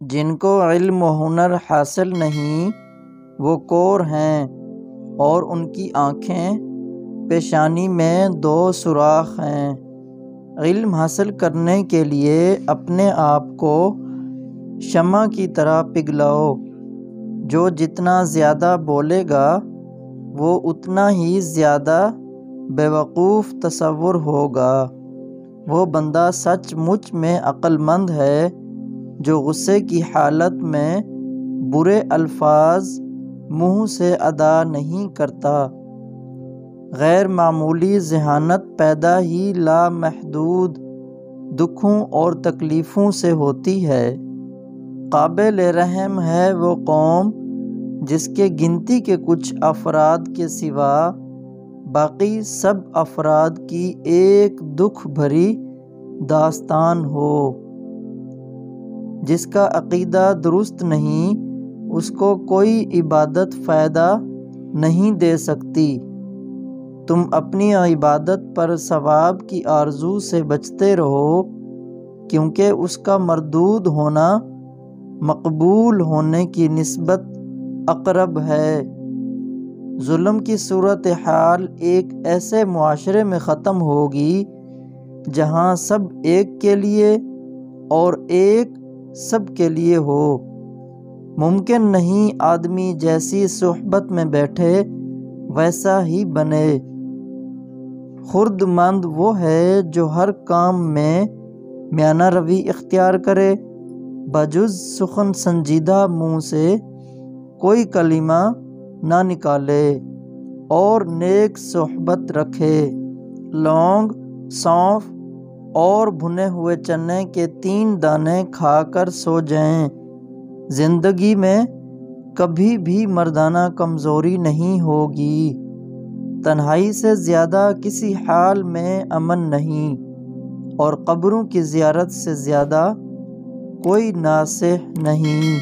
جن کو علم و ہنر حاصل نہیں وہ کور ہیں، اور ان کی آنکھیں پیشانی میں 2 سوراخ ہیں۔ علم حاصل کرنے کے لیے اپنے آپ کو شمع کی طرح پگھلاؤ۔ جو جتنا زیادہ بولے گا وہ اتنا ہی زیادہ بیوقوف تصور ہوگا۔ وہ بندہ سچ مچ میں عقل مند ہے جو غصے کی حالت میں برے الفاظ منہ سے ادا نہیں کرتا۔ غیر معمولی ذہانت پیدا ہی لامحدود دکھوں اور تکلیفوں سے ہوتی ہے۔ قابل رحم ہے وہ قوم جس کے گنتی کے کچھ افراد کے سوا باقی سب افراد کی ایک دکھ بھری داستان ہو۔ جس کا عقیدہ درست نہیں اس کو کوئی عبادت فائدہ نہیں دے سکتی۔ تم اپنی عبادت پر ثواب کی آرزو سے بچتے رہو، کیونکہ اس کا مردود ہونا مقبول ہونے کی نسبت اقرب ہے۔ ظلم کی صورتحال ایک ایسے معاشرے میں ختم ہوگی جہاں سب ایک کے لیے اور ایک سب کے لیے ہو۔ ممکن نہیں آدمی جیسی صحبت میں بیٹھے ویسا ہی بنے۔ خرد مند وہ ہے جو ہر کام میں میانہ روی اختیار کرے، بجز سخن سنجیدہ منہ سے کوئی کلمہ نہ نکالے، اور نیک صحبت رکھے۔ لونگ، سونف اور بھنے ہوئے چنے کے 3 دانے کھا کر سو جائیں۔ زندگی میں کبھی بھی مردانہ کمزوری نہیں ہوگی۔ تنہائی سے زیادہ کسی حال میں امن نہیں، اور قبروں کی زیارت سے زیادہ کوئی ناصح نہیں۔